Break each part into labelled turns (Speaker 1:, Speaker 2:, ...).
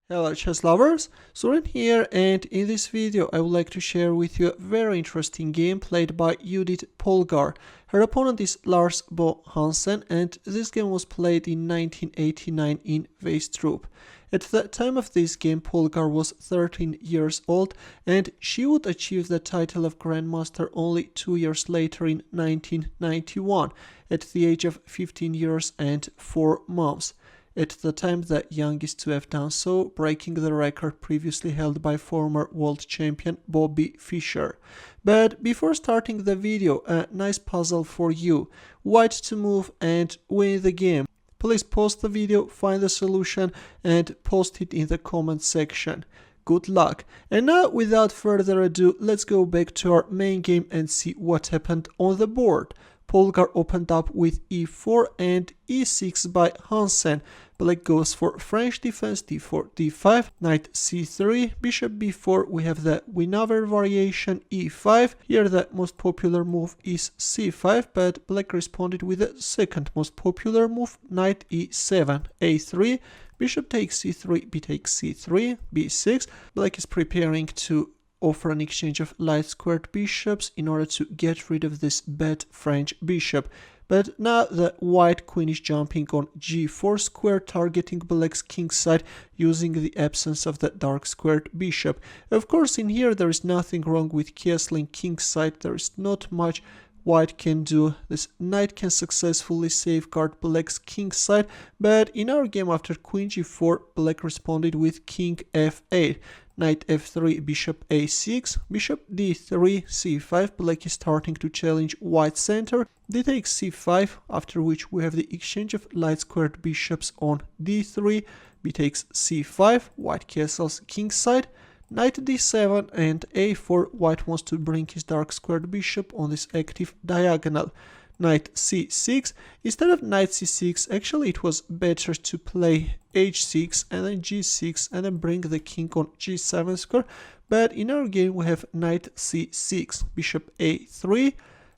Speaker 1: Hello chess lovers, Soren here, and in this video I would like to share with you a very interesting game played by Judit Polgar. Her opponent is Lars Hansen, and this game was played in 1989 in Vejstrup. At the time of this game, Polgar was 13 years old, and she would achieve the title of Grandmaster only 2 years later in 1991, at the age of 15 years and 4 months. At the time, the youngest to have done so, breaking the record previously held by former world champion Bobby Fischer. But before starting the video, a nice puzzle for you: white to move and win the game. Please pause the video, find the solution, and post it in the comment section. Good luck. And now, without further ado, let's go back to our main game and see what happened on the board. Polgar opened up with e4 and e6 by Hansen. Black goes for French defense, d4, d5, knight c3, bishop b4. We have the Winawer variation, e5. Here the most popular move is c5, but black responded with the second most popular move, knight e7, a3, bishop takes c3, b takes c3, b6. Black is preparing to offer an exchange of light squared bishops in order to get rid of this bad French bishop. But now the white queen is jumping on g4 square, targeting black's king side using the absence of the dark squared bishop. Of course, in here there is nothing wrong with castling king side. There is not much white can do. This knight can successfully safeguard black's king side, but in our game after queen g4, black responded with king f8. Knight f3, bishop a6, bishop d3, c5. Black is starting to challenge white center. D takes c5, after which we have the exchange of light squared bishops on d3, b takes c5, white castles king side, knight d7 and a4. White wants to bring his dark squared bishop on this active diagonal. Knight c6. Instead of knight c6, actually it was better to play h6 and then g6 and then bring the king on g7 square. But in our game we have knight c6, bishop a3,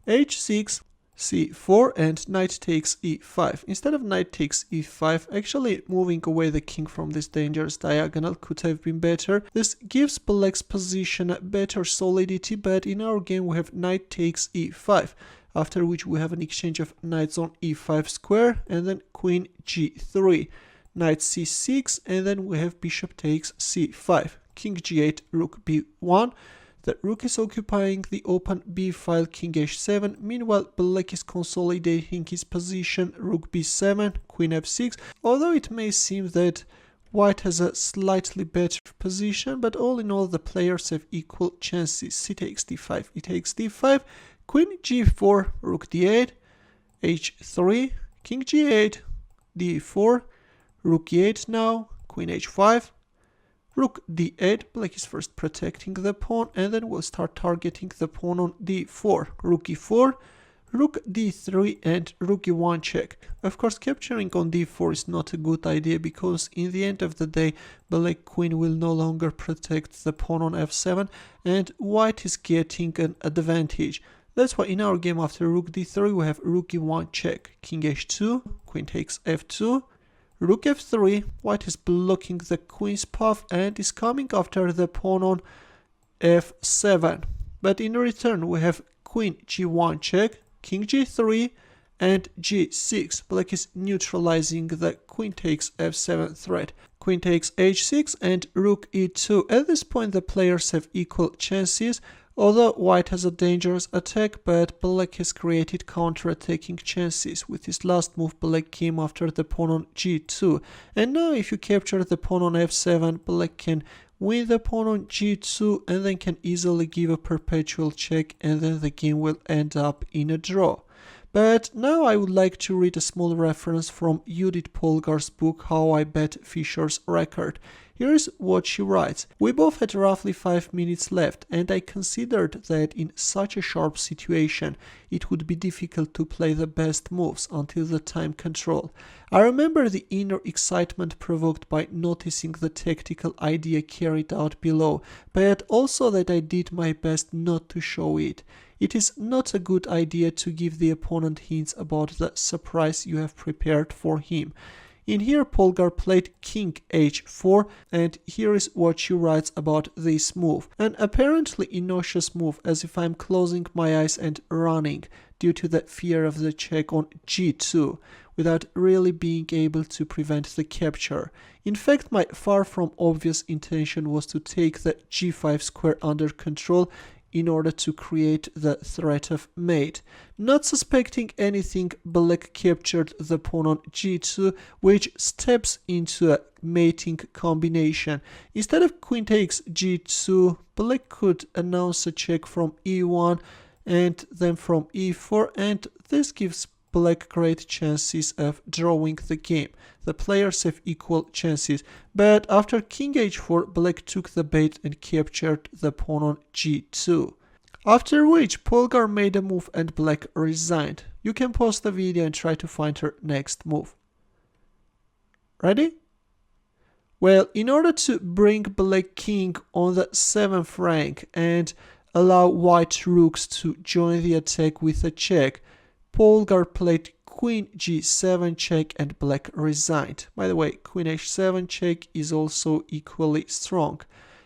Speaker 1: h6, c4, and knight takes e5. Instead of knight takes e5, actually moving away the king from this dangerous diagonal could have been better. This gives black's position a better solidity, but in our game we have knight takes e5. After which we have an exchange of knights on e5 square and then queen g3, knight c6, and then we have bishop takes c5, king g8, rook b1. The rook is occupying the open b file, king h7. Meanwhile, black is consolidating his position, rook b7, queen f6. Although it may seem that white has a slightly better position, but all in all the players have equal chances. C takes d5, e takes d5, queen g4, rook d8, h3, king g8, d4, rook e8 now, queen h5, rook d8. Black is first protecting the pawn, and then we'll start targeting the pawn on d4, rook e4, rook d3, and rook e1 check. Of course, capturing on d4 is not a good idea, because in the end of the day, black queen will no longer protect the pawn on f7, and white is getting an advantage. That's why in our game after rook d3 we have rook e1 check, king h2, queen takes f2, rook f3. White is blocking the queen's path and is coming after the pawn on f7. But in return we have queen g1 check, king g3, and g6. Black is neutralizing the queen takes f7 threat. Queen takes h6 and rook e2. At this point the players have equal chances. Although white has a dangerous attack, but black has created counter-attacking chances. With his last move, black came after the pawn on g2. And now if you capture the pawn on f7, black can win the pawn on g2 and then can easily give a perpetual check, and then the game will end up in a draw. But now I would like to read a small reference from Judit Polgar's book How I Bet Fischer's Record. Here is what she writes. We both had roughly 5 minutes left, and I considered that in such a sharp situation it would be difficult to play the best moves until the time control. I remember the inner excitement provoked by noticing the tactical idea carried out below, but also that I did my best not to show it. It is not a good idea to give the opponent hints about the surprise you have prepared for him. In here, Polgár played King h4, and here is what she writes about this move. An apparently innocuous move, as if I'm closing my eyes and running due to the fear of the check on g2, without really being able to prevent the capture. In fact, my far from obvious intention was to take the g5 square under control in order to create the threat of mate. Not suspecting anything, Black captured the pawn on g2, which steps into a mating combination. Instead of queen takes g2, Black could announce a check from e1 and then from e4, and this gives Black great chances of drawing the game. The players have equal chances, but after King h4, Black took the bait and captured the pawn on g2. After which, Polgár made a move and Black resigned. You can pause the video and try to find her next move. Ready? Well, in order to bring Black king on the 7th rank and allow white rooks to join the attack with a check, Polgár played Queen g7 check and Black resigned. By the way, Queen h7 check is also equally strong.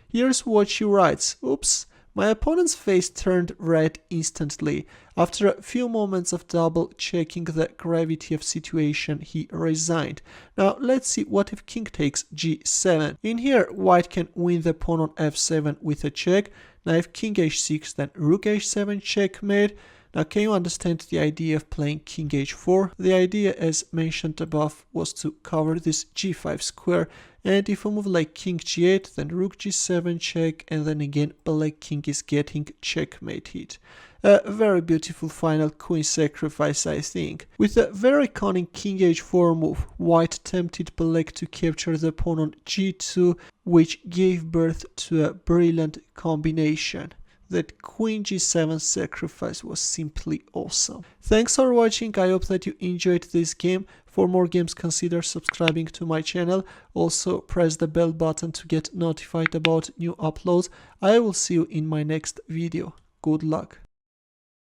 Speaker 1: Here's what she writes. Oops, my opponent's face turned red instantly. After a few moments of double checking the gravity of situation, he resigned. Now let's see what if King takes g7. In here, White can win the pawn on f7 with a check. Now if King h6, then Rook h7 checkmate. Now, can you understand the idea of playing King h4? The idea, as mentioned above, was to cover this g5 square, and if a move like King g8, then Rook g7 check, and then again Black king is getting checkmated. A very beautiful final queen sacrifice, I think. With a very cunning King h4 move, White tempted Black to capture the pawn on g2, which gave birth to a brilliant combination. That Queen g7 sacrifice was simply awesome. Thanks for watching, I hope that you enjoyed this game. For more games, consider subscribing to my channel. Also, press the bell button to get notified about new uploads. I will see you in my next video. Good luck.